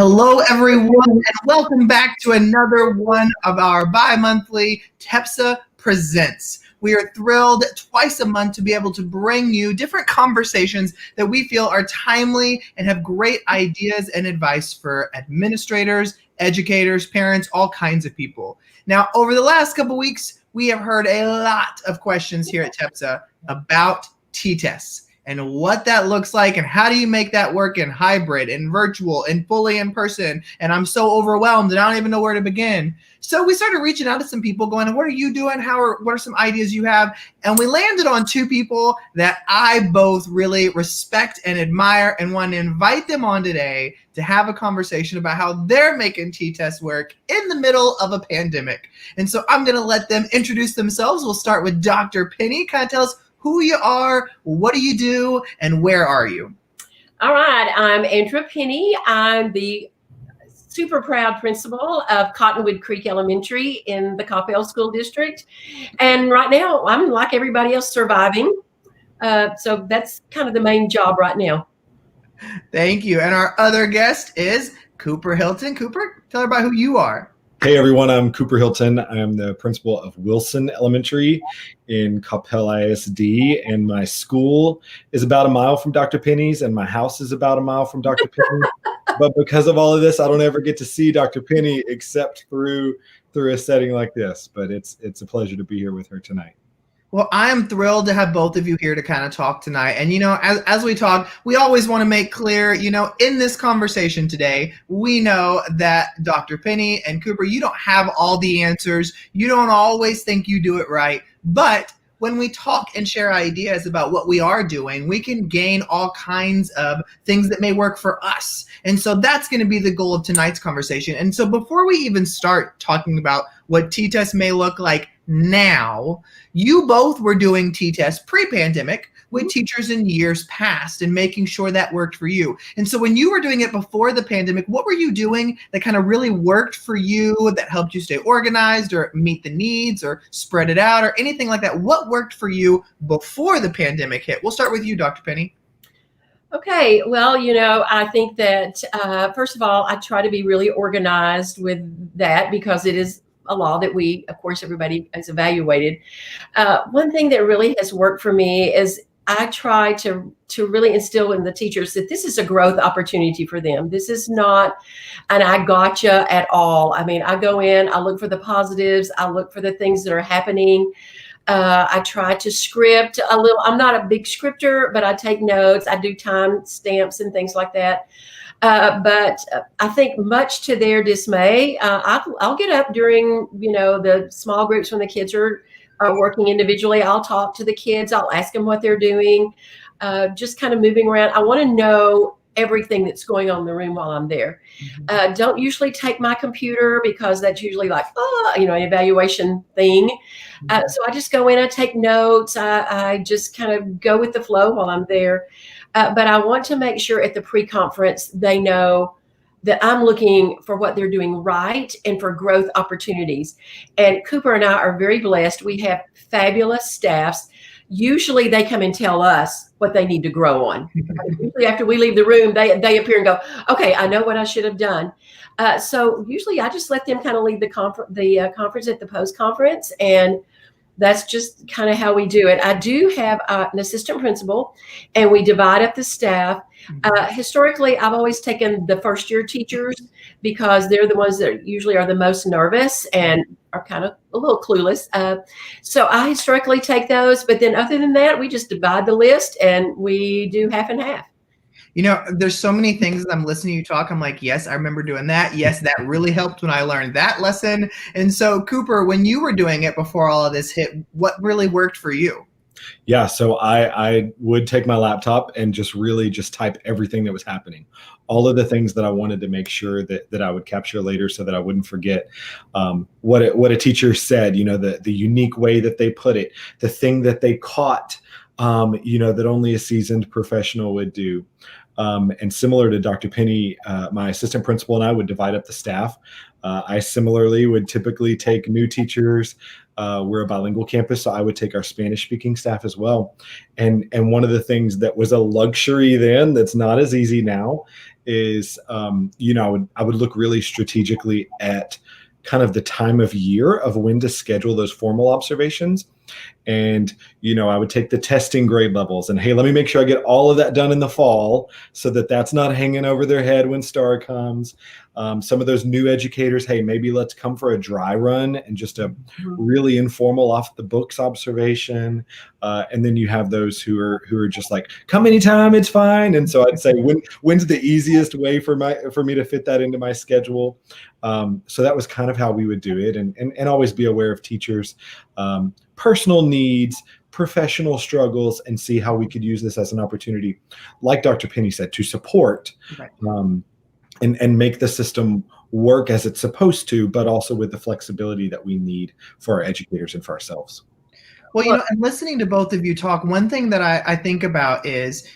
Hello, everyone, and welcome back to another one of our bi-monthly TEPSA Presents. We are thrilled twice a month to be able to bring you different conversations that we feel are timely and have great ideas and advice for administrators, educators, parents, all kinds of people. Now, over the last couple weeks, we have heard a lot of questions here at TEPSA about T-TESS and what that looks like and how do you make that work in hybrid and virtual and fully in person. And I'm so overwhelmed and I don't even know where to begin. So we started reaching out to some people going, what are you doing? What are some ideas you have? And we landed on two people that I both really respect and admire and want to invite them on today to have a conversation about how they're making T-TESS work in the middle of a pandemic. And so I'm going to let them introduce themselves. We'll start with Dr. Penny. Kind of tell us who you are, what do you do, and where are you? All right, I'm Andrea Penny. I'm the super proud principal of Cottonwood Creek Elementary in the Coppell School District. And right now, I'm like everybody else, surviving. So that's kind of the main job right now. Thank you. And our other guest is Cooper Hilton. Cooper, tell everybody who you are. Hey everyone, I'm Cooper Hilton. I am the principal of Wilson Elementary in Coppell ISD, and my school is about a mile from Dr. Penny's, and my house is about a mile from Dr. Penny. But because of all of this, I don't ever get to see Dr. Penny except through a setting like this. But it's a pleasure to be here with her tonight. Well, I'm thrilled to have both of you here to kind of talk tonight. And, as we talk, we always want to make clear, in this conversation today, we know that Dr. Penny and Cooper, you don't have all the answers. You don't always think you do it right. But when we talk and share ideas about what we are doing, we can gain all kinds of things that may work for us. And so that's going to be the goal of tonight's conversation. And so before we even start talking about what T-TESS may look like now, you both were doing T-TESS pre-pandemic with teachers in years past and making sure that worked for you. And so when you were doing it before the pandemic, what were you doing that kind of really worked for you, that helped you stay organized or meet the needs or spread it out or anything like that? What worked for you before the pandemic hit? We'll start with you, Dr. Penny. Okay, well, I think that, first of all, I try to be really organized with that because it is a law that everybody has evaluated. One thing that really has worked for me is I try to really instill in the teachers that this is a growth opportunity for them. This is not an I gotcha at all. I mean, I go in, I look for the positives, I look for the things that are happening. I try to script a little. I'm not a big scripter, but I take notes. I do time stamps and things like that. But I think much to their dismay, I'll get up during, the small groups when the kids are working individually. I'll talk to the kids. I'll ask them what they're doing, just kind of moving around. I want to know everything that's going on in the room while I'm there. Don't usually take my computer because that's usually like, an evaluation thing. So I just go in, I take notes. I just kind of go with the flow while I'm there. But I want to make sure at the pre-conference they know that I'm looking for what they're doing right and for growth opportunities. And Cooper and I are very blessed. We have fabulous staffs. Usually they come and tell us what they need to grow on. Usually after we leave the room, they appear and go, okay, I know what I should have done. So usually I just let them kind of lead the conference at the post-conference, and that's just kind of how we do it. I do have an assistant principal, and we divide up the staff. Historically, I've always taken the first-year teachers because they're the ones that usually are the most nervous and are kind of a little clueless. So I historically take those, but then other than that, we just divide the list and we do half and half. There's so many things that I'm listening to you talk. I'm like, yes, I remember doing that. Yes, that really helped when I learned that lesson. And so, Cooper, when you were doing it before all of this hit, what really worked for you? Yeah, so I would take my laptop and just type everything that was happening, all of the things that I wanted to make sure that I would capture later so that I wouldn't forget what a teacher said, the unique way that they put it, the thing that they caught, that only a seasoned professional would do. And similar to Dr. Penny, my assistant principal and I would divide up the staff. I similarly would typically take new teachers. We're a bilingual campus, so I would take our Spanish-speaking staff as well. And one of the things that was a luxury then that's not as easy now is, I would look really strategically at kind of the time of year of when to schedule those formal observations. And, I would take the testing grade levels and, hey, let me make sure I get all of that done in the fall so that that's not hanging over their head when STAR comes. Some of those new educators, hey, maybe let's come for a dry run and just a really informal off the books observation. And then you have those who are just like, come anytime, it's fine. And so I'd say, when's the easiest way for me to fit that into my schedule? So that was kind of how we would do it, and always be aware of teachers' personal needs, professional struggles, and see how we could use this as an opportunity, like Dr. Penny said, to support and make the system work as it's supposed to, but also with the flexibility that we need for our educators and for ourselves. Well, and listening to both of you talk, one thing that I think about is,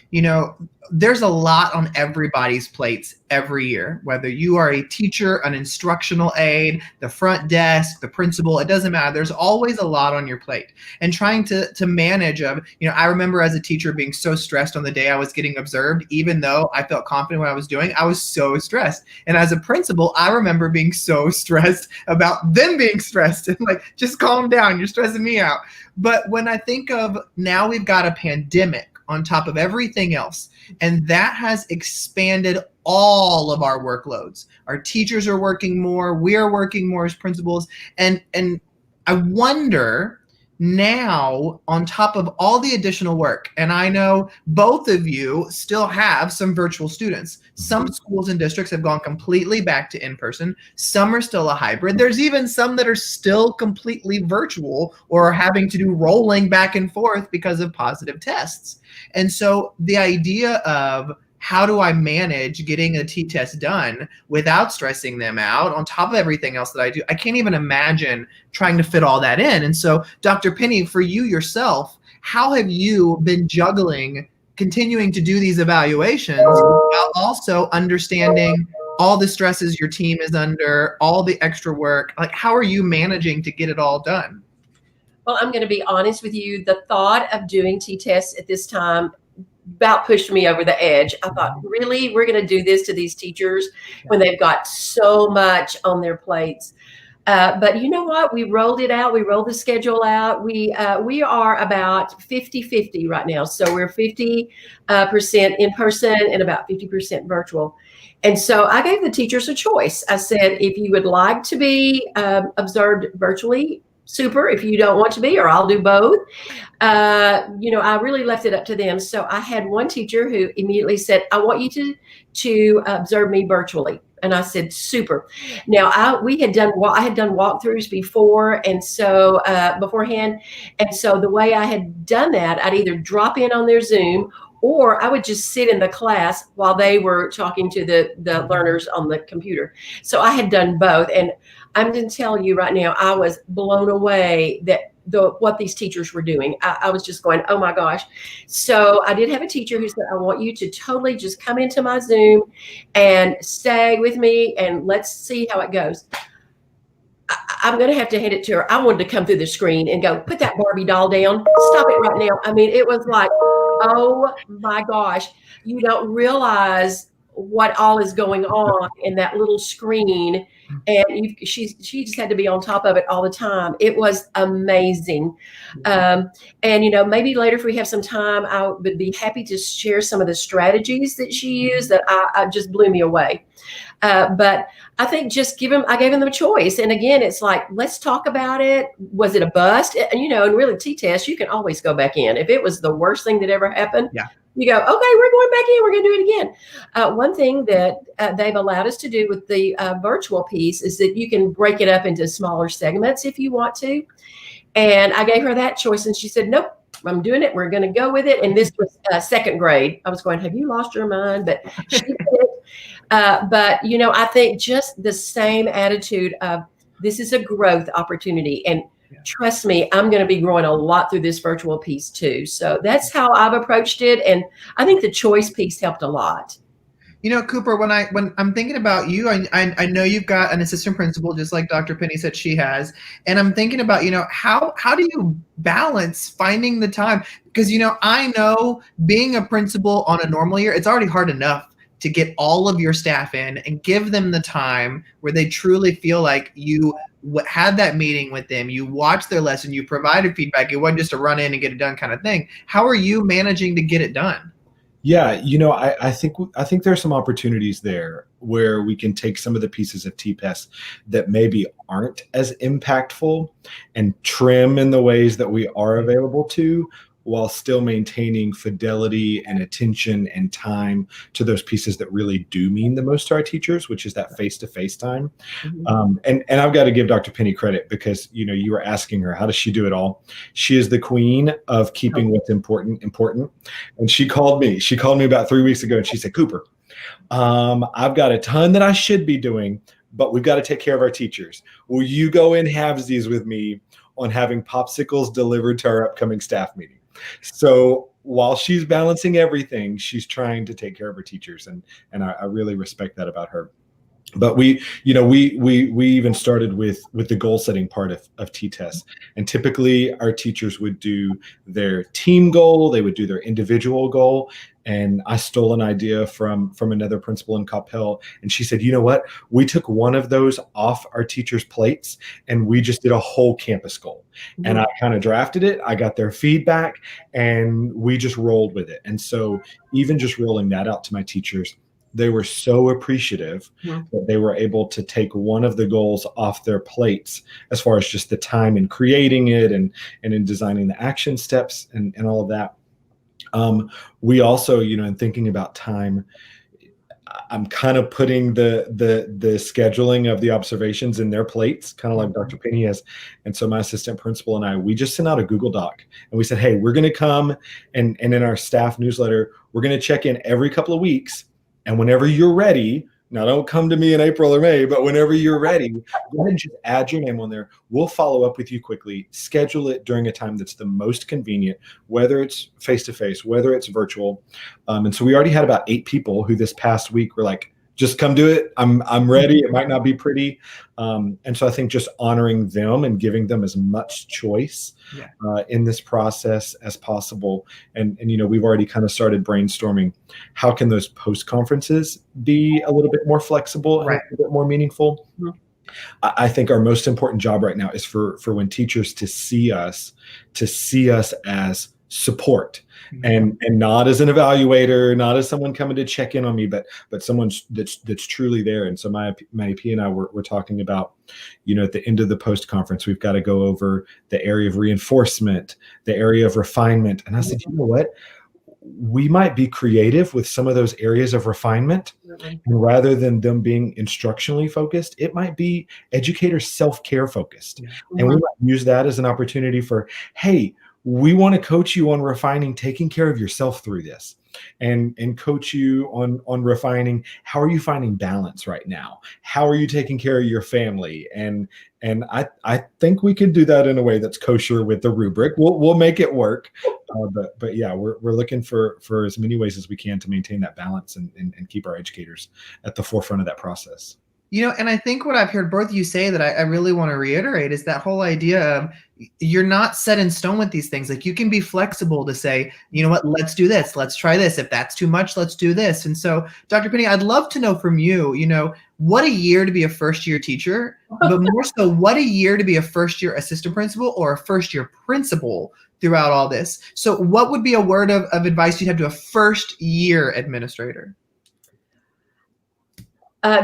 there's a lot on everybody's plates every year, whether you are a teacher, an instructional aide, the front desk, the principal, it doesn't matter. There's always a lot on your plate, and trying to manage I remember as a teacher being so stressed on the day I was getting observed, even though I felt confident what I was doing, I was so stressed. And as a principal, I remember being so stressed about them being stressed and like, just calm down, you're stressing me out. But when I think of now we've got a pandemic on top of everything else, and that has expanded all of our workloads. Our teachers are working more, we're working more as principals, and I wonder now, on top of all the additional work, and I know both of you still have some virtual students. Some schools and districts have gone completely back to in-person. Some are still a hybrid. There's even some that are still completely virtual or are having to do rolling back and forth because of positive tests. And so the idea of, how do I manage getting a T-TESS done without stressing them out on top of everything else that I do? I can't even imagine trying to fit all that in. And so, Dr. Penny, for you yourself, how have you been juggling continuing to do these evaluations while also understanding all the stresses your team is under, all the extra work? Like, how are you managing to get it all done? Well, I'm going to be honest with you. The thought of doing T-TESS at this time about pushed me over the edge. I thought, really, we're going to do this to these teachers when they've got so much on their plates? But you know what? We rolled it out. We rolled the schedule out. We are about 50-50 right now. So we're 50% in person and about 50% virtual. And so I gave the teachers a choice. I said, if you would like to be observed virtually, super. If you don't want to be, or I'll do both. I really left it up to them. So I had one teacher who immediately said, I want you to observe me virtually. And I said, super. Now I had done walkthroughs before. And so beforehand. And so the way I had done that, I'd either drop in on their Zoom, or I would just sit in the class while they were talking to the learners on the computer. So I had done both. And I'm going to tell you right now, I was blown away that what these teachers were doing. I was just going, oh my gosh. So I did have a teacher who said, I want you to totally just come into my Zoom and stay with me and let's see how it goes. I'm going to have to hand it to her. I wanted to come through the screen and go, put that Barbie doll down. Stop it right now. I mean, it was like, oh my gosh, you don't realize what all is going on in that little screen. And she just had to be on top of it all the time. It was amazing. And, maybe later if we have some time, I would be happy to share some of the strategies that she used that I just blew me away. But I think I gave them a choice. And again, it's like, let's talk about it. Was it a bust? And really T-TESS, you can always go back in. If it was the worst thing that ever happened, you go, okay, we're going back in. We're going to do it again. One thing that they've allowed us to do with the virtual piece is that you can break it up into smaller segments if you want to. And I gave her that choice, and she said, nope, I'm doing it. We're going to go with it. And this was second grade. I was going, have you lost your mind? But she did it. But, I think just the same attitude of this is a growth opportunity. And trust me, I'm going to be growing a lot through this virtual piece too. So that's how I've approached it. And I think the choice piece helped a lot. Cooper, when I'm thinking about you, I know you've got an assistant principal, just like Dr. Penny said she has, and I'm thinking about, how do you balance finding the time? Because, I know being a principal on a normal year, it's already hard enough to get all of your staff in and give them the time where they truly feel like you had that meeting with them, you watched their lesson, you provided feedback. It wasn't just a run in and get it done kind of thing. How are you managing to get it done? Yeah, I think there's some opportunities there where we can take some of the pieces of T-TESS that maybe aren't as impactful and trim in the ways that we are available to, while still maintaining fidelity and attention and time to those pieces that really do mean the most to our teachers, which is that face-to-face time. And I've got to give Dr. Penny credit, because you were asking her, how does she do it all? She is the queen of keeping what's important. And she called me about 3 weeks ago, and she said, Cooper, I've got a ton that I should be doing, but we've got to take care of our teachers. Will you go in halvesies with me on having popsicles delivered to our upcoming staff meeting? So while she's balancing everything, she's trying to take care of her teachers, and I really respect that about her. But we even started with the goal setting part of T-TESS, and typically our teachers would do their team goal, they would do their individual goal. And I stole an idea from another principal in Coppell, and she said, you know what? We took one of those off our teachers' plates, and we just did a whole campus goal. And I kind of drafted it. I got their feedback, and we just rolled with it. And so even just rolling that out to my teachers, they were so appreciative that they were able to take one of the goals off their plates, as far as just the time in creating it and in designing the action steps and all of that. We also, in thinking about time, I'm kind of putting the scheduling of the observations in their plates, kind of like Dr. Penny has. And so my assistant principal and I, we just sent out a Google Doc, and we said, hey, we're going to come and in our staff newsletter, we're going to check in every couple of weeks. And whenever you're ready, now don't come to me in April or May, but whenever you're ready, go ahead and just add your name on there. We'll follow up with you quickly, schedule it during a time that's the most convenient, whether it's face-to-face, whether it's virtual. And so we already had about 8 people who this past week were like, just come do it. I'm ready. It might not be pretty. And so I think just honoring them and giving them as much choice in this process as possible. And we've already kind of started brainstorming, how can those post conferences be a little bit more flexible and a little bit more meaningful? I think our most important job right now is for when teachers to see us as support, and not as an evaluator, not as someone coming to check in on me, but someone that's truly there. And so my AP and I were talking about, at the end of the post conference, we've got to go over the area of reinforcement, the area of refinement. And I said, you know what? We might be creative with some of those areas of refinement, and rather than them being instructionally focused, it might be educator self-care focused. And we might use that as an opportunity for, hey, we want to coach you on refining, taking care of yourself through this, and coach you on refining. How are you finding balance right now? How are you taking care of your family? And I think we could do that in a way that's kosher with the rubric. We'll make it work. But yeah, we're looking for as many ways as we can to maintain that balance and keep our educators at the forefront of that process. And I think what I've heard both of you say that I really want to reiterate is that whole idea of you're not set in stone with these things. Like, you can be flexible to say, you know what, let's do this. Let's try this. If that's too much, let's do this. And so, Dr. Penny, I'd love to know from you, what a year to be a first-year teacher, but more so, what a year to be a first-year assistant principal or a first-year principal throughout all this. So what would be a word of advice you'd have to a first-year administrator?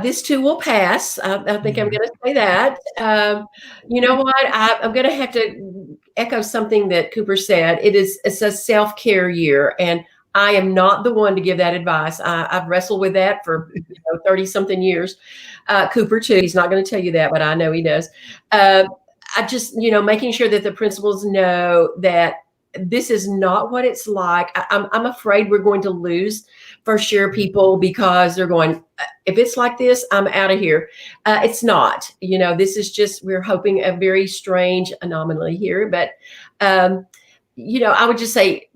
This too will pass. I think I'm going to say that. You know what? I'm going to have to echo something that Cooper said. It's a self-care year, and I am not the one to give that advice. I've wrestled with that for 30-something years. Cooper too. He's not going to tell you that, but I know he does. I just, making sure that the principals know that this is not what it's like. I'm afraid we're going to lose first year people because they're going, if it's like this, I'm out of here. It's not, this is just, we're hoping a very strange anomaly here. But, I would just say,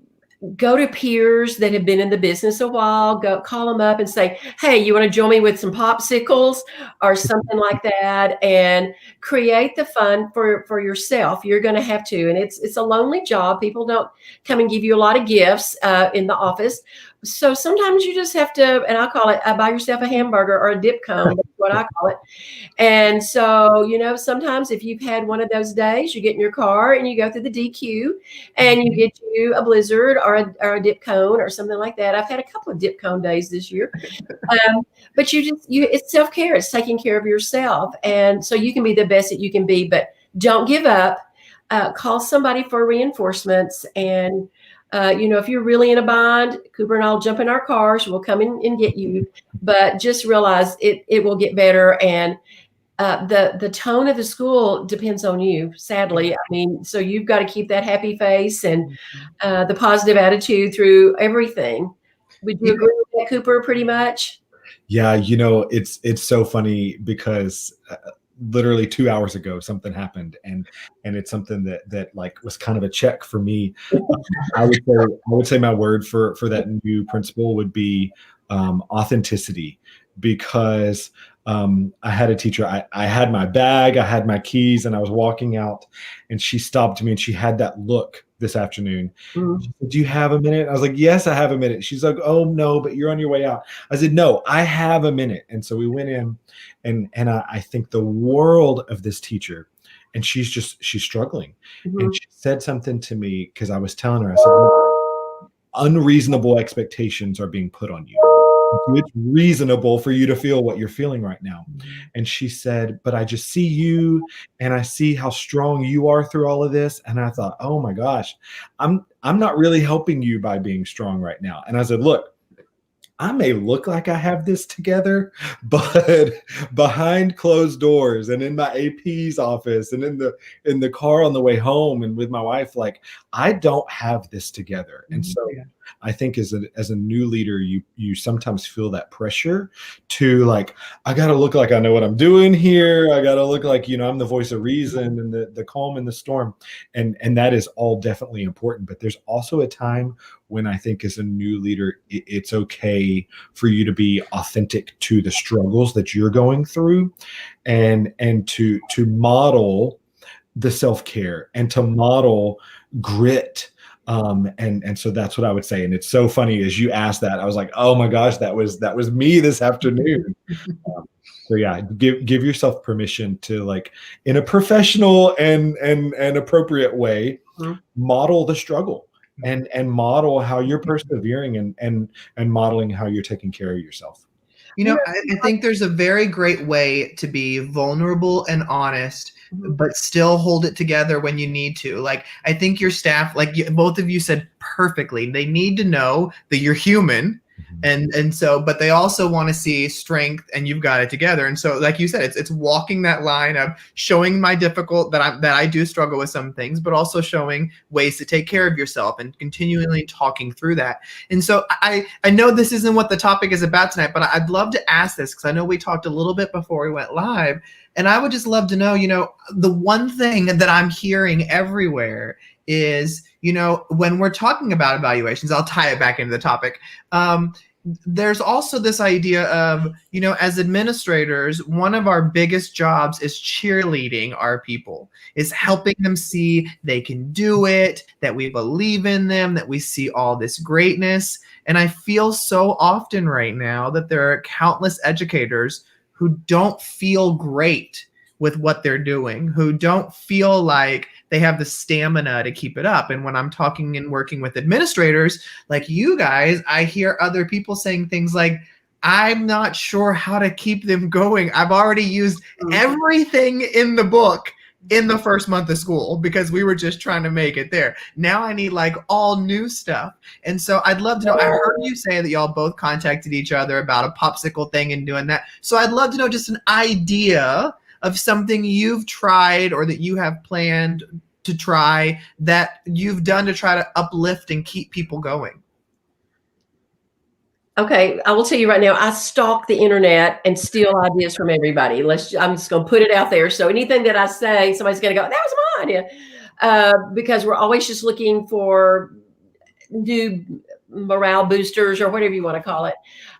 go to peers that have been in the business a while, go call them up and say, hey, you want to join me with some popsicles or something like that, and create the fun for yourself. You're going to have to, and it's a lonely job. People don't come and give you a lot of gifts in the office. So sometimes you just have to, and I call it, buy yourself a hamburger or a dip cone. That's what I call it. And so, sometimes if you've had one of those days, you get in your car and you go through the DQ and you get you a Blizzard or a dip cone or something like that. I've had a couple of dip cone days this year. But it's self-care. It's taking care of yourself. And so you can be the best that you can be, but don't give up. Call somebody for reinforcements. And, if you're really in a bind, Cooper and I'll jump in our cars. We'll come in and get you. But just realize it will get better. And the tone of the school depends on you, sadly. I mean, so you've got to keep that happy face and the positive attitude through everything. Would you agree with that, Cooper, pretty much? Yeah, it's so funny because literally 2 hours ago something happened, and it's something that like was kind of a check for me. I would say my word for that new principal would be authenticity, because I had a teacher, I had my bag, I had my keys, and I was walking out, and she stopped me and she had that look this afternoon. Mm. She said, do you have a minute? I was like, yes, I have a minute. She's like, oh no, but you're on your way out. I said, no, I have a minute. And so we went in, and I think the world of this teacher, and she's struggling. Mm-hmm. And she said something to me, because I was telling her, I said, unreasonable expectations are being put on you. It's reasonable for you to feel what you're feeling right now. And she said, but I just see you and I see how strong you are through all of this. And I thought, oh my gosh, I'm not really helping you by being strong right now. And I said, look, I may look like I have this together, but behind closed doors and in my AP's office and in the car on the way home and with my wife, like, I don't have this together. And so I think as a new leader, you sometimes feel that pressure to, like, I got to look like I know what I'm doing here. I got to look like, I'm the voice of reason and the calm in the storm. And that is all definitely important. But there's also a time when I think as a new leader, it's okay for you to be authentic to the struggles that you're going through, and to model the self-care and to model grit. And so that's what I would say. And it's so funny, as you asked that, I was like, oh my gosh, that was me this afternoon. So yeah, give yourself permission to, like, in a professional and appropriate way, model the struggle and model how you're persevering and modeling how you're taking care of yourself. I think there's a very great way to be vulnerable and honest, but still hold it together when you need to. Like, I think your staff, like both of you said perfectly, they need to know that you're human. And so, but they also want to see strength, and you've got it together. And so, like you said, it's walking that line of showing that I do struggle with some things, but also showing ways to take care of yourself and continually talking through that. And so I know this isn't what the topic is about tonight, but I'd love to ask this, because I know we talked a little bit before we went live, and I would just love to know, the one thing that I'm hearing everywhere is, when we're talking about evaluations, I'll tie it back into the topic. There's also this idea of, as administrators, one of our biggest jobs is cheerleading our people, is helping them see they can do it, that we believe in them, that we see all this greatness. And I feel so often right now that there are countless educators who don't feel great with what they're doing, who don't feel like they have the stamina to keep it up. And when I'm talking and working with administrators like you guys, I hear other people saying things like, I'm not sure how to keep them going. I've already used everything in the book in the first month of school because we were just trying to make it there. Now I need like all new stuff. And so I'd love to know, I heard you say that y'all both contacted each other about a popsicle thing and doing that. So I'd love to know just an idea of something you've tried or that you have planned to try that you've done to try to uplift and keep people going? Okay, I will tell you right now, I stalk the internet and steal ideas from everybody. I'm just going to put it out there. So anything that I say, somebody's going to go, that was my idea. Because we're always just looking for new morale boosters or whatever you want to call it.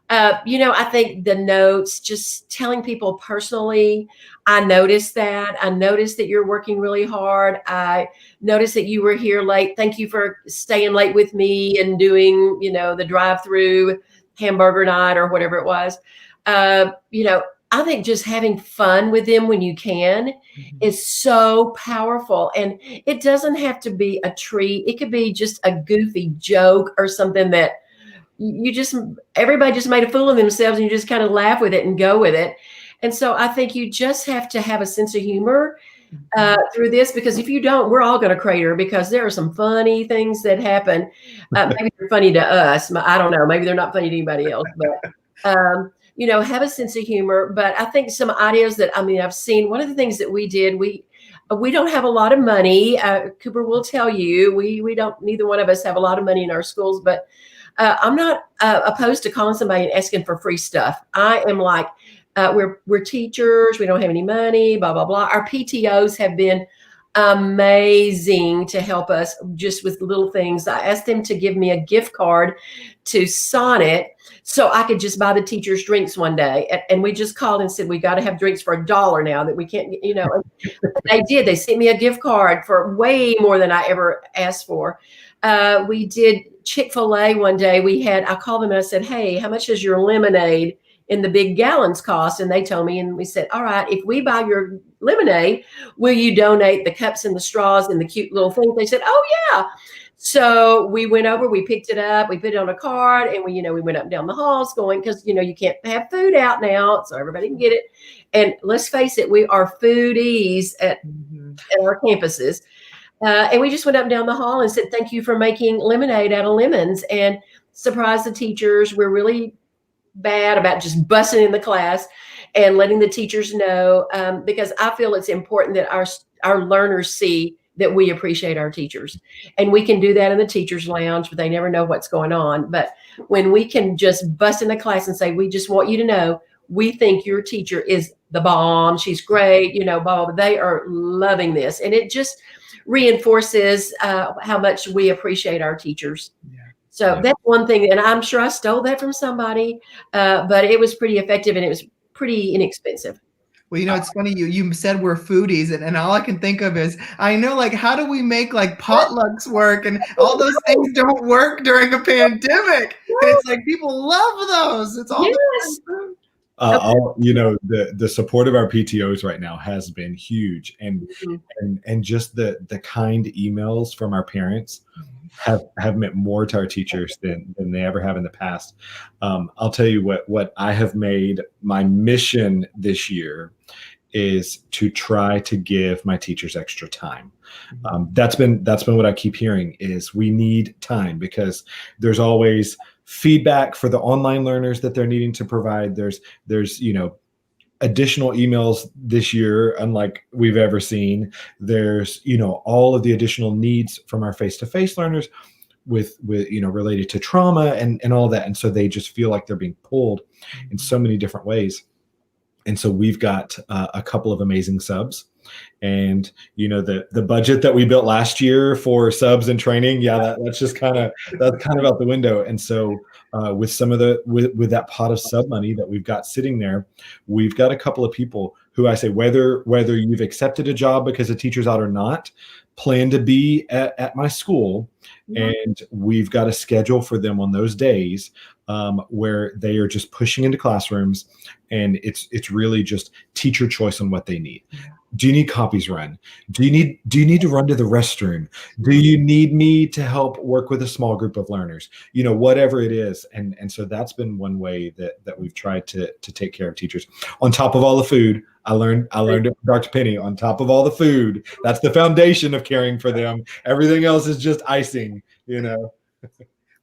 I think the notes, just telling people personally, I noticed that you're working really hard. I noticed that you were here late. Thank you for staying late with me and doing, the drive-through hamburger night or whatever it was. I think just having fun with them when you can is so powerful. And it doesn't have to be a treat. It could be just a goofy joke or something that everybody just made a fool of themselves, and you just kind of laugh with it and go with it. And so I think you just have to have a sense of humor through this, because if you don't, we're all going to crater, because there are some funny things that happen. Maybe they're funny to us. I don't know. Maybe they're not funny to anybody else, but have a sense of humor. But I think some ideas that, I've seen, one of the things that we did, we don't have a lot of money. Cooper will tell you, we don't, neither one of us have a lot of money in our schools, but I'm not opposed to calling somebody and asking for free stuff. I am like, we're teachers. We don't have any money, blah, blah, blah. Our PTOs have been amazing to help us just with little things. I asked them to give me a gift card to Sonnet so I could just buy the teachers drinks one day. And we just called and said, we got to have drinks for $1 now that we can't, They did. They sent me a gift card for way more than I ever asked for. We did Chick-fil-A one day. I called them and I said, hey, how much does your lemonade in the big gallons cost? And they told me, and we said, all right, if we buy your lemonade, will you donate the cups and the straws and the cute little things? They said, oh yeah. So we went over, we picked it up, we put it on a card, and we went up and down the halls going, because, you can't have food out now, so everybody can get it. And let's face it, we are foodies at our campuses. And we just went up and down the hall and said, thank you for making lemonade out of lemons, and surprised the teachers. We're really bad about just busting in the class and letting the teachers know, because I feel it's important that our learners see that we appreciate our teachers. And we can do that in the teachers lounge, but they never know what's going on. But when we can just bust in the class and say, we just want you to know, we think your teacher is the bomb. She's great, blah, blah, blah. They are loving this. And it just reinforces how much we appreciate our teachers. Yeah. So that's one thing. And I'm sure I stole that from somebody, but it was pretty effective and it was pretty inexpensive. Well, it's funny, you said we're foodies, and all I can think of is, I know, like, how do we make like potlucks work, and all those things don't work during a pandemic. And it's like people love those. It's all the support of our PTOs right now has been huge, and just the kind emails from our parents have meant more to our teachers than they ever have in the past. I'll tell you what I have made my mission this year is to try to give my teachers extra time. That's been what I keep hearing is we need time, because there's always feedback for the online learners that they're needing to provide. There's additional emails this year, unlike we've ever seen. There's, all of the additional needs from our face-to-face learners with related to trauma and all that. And so they just feel like they're being pulled in so many different ways. And so we've got a couple of amazing subs, and the budget that we built last year for subs and training, that's just kind of out the window. And so with some of with that pot of sub money that we've got sitting there, we've got a couple of people who I say, whether you've accepted a job because a teacher's out or not, plan to be at my school. And we've got a schedule for them on those days where they are just pushing into classrooms, and it's really just teacher choice on what they need. Do you need copies run? Do you need to run to the restroom? Do you need me to help work with a small group of learners? Whatever it is. And so that's been one way that we've tried to take care of teachers. On top of all the food, I learned it from Dr. Penny. On top of all the food, that's the foundation of caring for them. Everything else is just icing,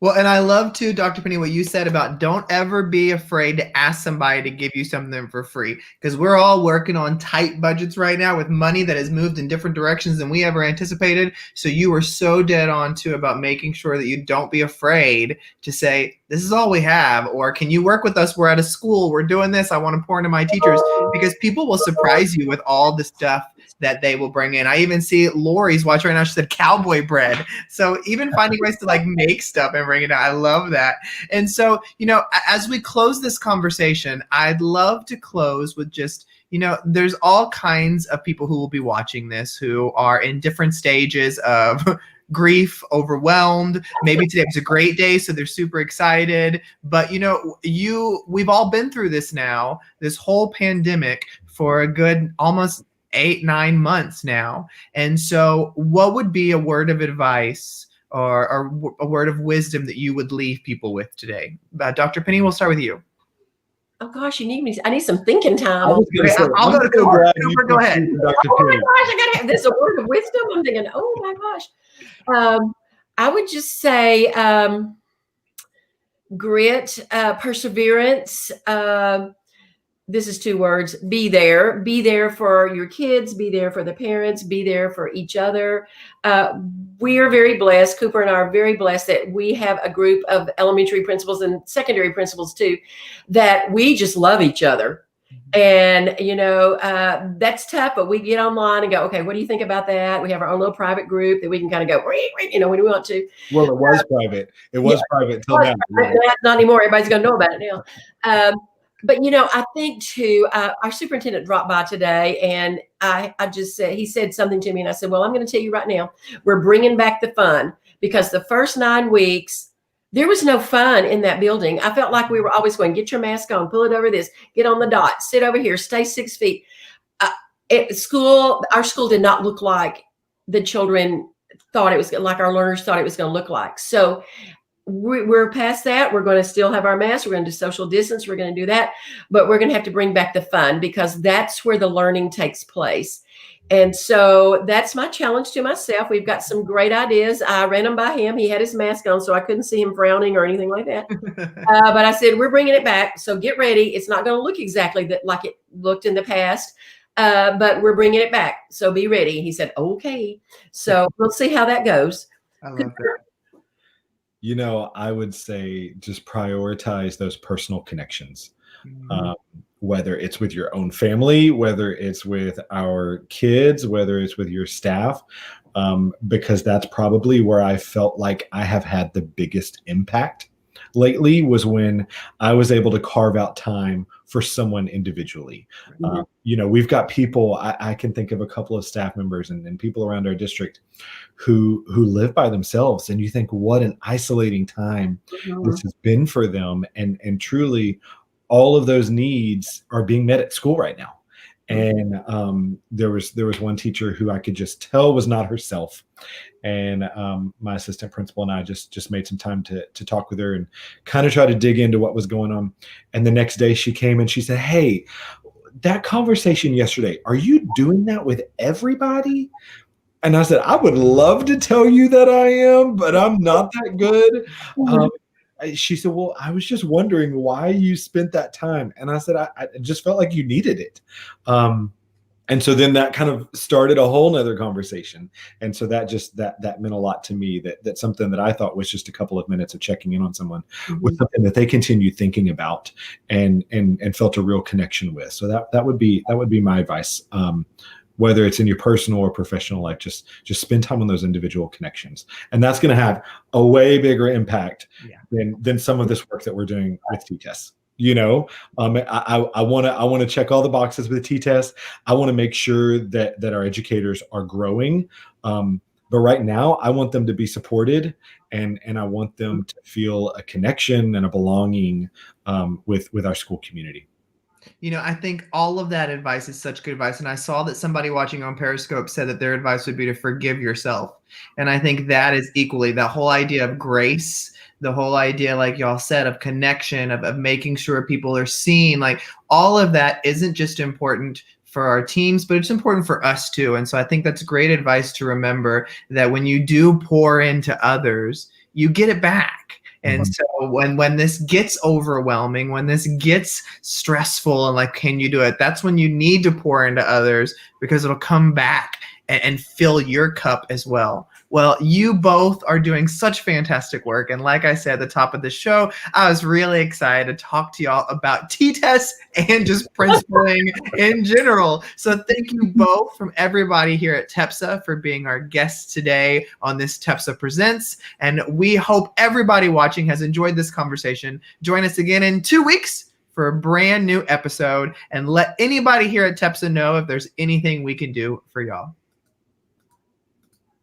Well, and I love too, Dr. Penny, what you said about don't ever be afraid to ask somebody to give you something for free, because we're all working on tight budgets right now with money that has moved in different directions than we ever anticipated. So you were so dead on too about making sure that you don't be afraid to say, this is all we have, or can you work with us? We're at a school, we're doing this, I want to pour into my teachers, because people will surprise you with all the stuff that they will bring in. I even see Lori's watch right now. She said cowboy bread. So even finding ways to like make stuff and bring it out. I love that. And so, as we close this conversation, I'd love to close with just, there's all kinds of people who will be watching this who are in different stages of grief, overwhelmed. Maybe today was a great day, so they're super excited. But we've all been through this now, this whole pandemic for a good almost 8-9 months now. And so what would be a word of advice or a word of wisdom that you would leave people with today? Dr. Penny, we'll start with you. Oh gosh, I need some thinking time. I'll go to Cooper. Cooper, go ahead. Oh my gosh, I gotta have this, a word of wisdom. I'm thinking, oh my gosh. I would just say grit, perseverance. This is 2 words. Be there. Be there for your kids. Be there for the parents. Be there for each other. We are very blessed. Cooper and I are very blessed that we have a group of elementary principals and secondary principals too, that we just love each other. And, that's tough, but we get online and go, okay, what do you think about that? We have our own little private group that we can kind of go, when we want to. Well, it was private. It was private till now. Not anymore. Everybody's going to know about it now. But, I think too, our superintendent dropped by today, and I just said, he said something to me, and I said, well, I'm going to tell you right now, we're bringing back the fun, because the first 9 weeks, there was no fun in that building. I felt like we were always going, get your mask on, pull it over this, get on the dot, sit over here, stay 6 feet. At school, our school did not look like the children thought it was, like our learners thought it was going to look like. So we're past that. We're going to still have our masks. We're going to do social distance. We're going to do that, but we're going to have to bring back the fun, because that's where the learning takes place. And so that's my challenge to myself. We've got some great ideas. I ran them by him. He had his mask on, so I couldn't see him frowning or anything like that. But I said, we're bringing it back. So get ready. It's not going to look exactly like it looked in the past, but we're bringing it back. So be ready. He said, okay. So we'll see how that goes. I love that. I would say just prioritize those personal connections, whether it's with your own family, whether it's with our kids, whether it's with your staff, because that's probably where I felt like I have had the biggest impact lately, was when I was able to carve out time for someone individually. We've got people, I can think of a couple of staff members and people around our district who live by themselves, and you think what an isolating time this has been for them. And truly all of those needs are being met at school right now. And there was one teacher who I could just tell was not herself. And my assistant principal and I just made some time to talk with her and kind of try to dig into what was going on. And the next day she came and she said, hey, that conversation yesterday, are you doing that with everybody? And I said, I would love to tell you that I am, but I'm not that good. She said, well, I was just wondering why you spent that time. And I said, I just felt like you needed it. And so then that kind of started a whole nother conversation. And so that meant a lot to me, that something that I thought was just a couple of minutes of checking in on someone was something that they continued thinking about and felt a real connection with. So that would be my advice. Whether it's in your personal or professional life, just spend time on those individual connections. And that's going to have a way bigger impact than some of this work that we're doing with T-TESS. I want to check all the boxes with T-TESS. I want to make sure that our educators are growing. But right now I want them to be supported, and I want them to feel a connection and a belonging with our school community. I think all of that advice is such good advice. And I saw that somebody watching on Periscope said that their advice would be to forgive yourself. And I think that is equally that whole idea of grace, the whole idea, like y'all said, of connection, of making sure people are seen. Like all of that isn't just important for our teams, but it's important for us too. And so I think that's great advice to remember, that when you do pour into others, you get it back. And so when this gets overwhelming, when this gets stressful and like, can you do it? That's when you need to pour into others, because it'll come back and fill your cup as well. Well, you both are doing such fantastic work. And like I said at the top of the show, I was really excited to talk to y'all about T-TESS and just principling in general. So thank you both from everybody here at TEPSA for being our guests today on this TEPSA Presents. And we hope everybody watching has enjoyed this conversation. Join us again in 2 weeks for a brand new episode, and let anybody here at TEPSA know if there's anything we can do for y'all.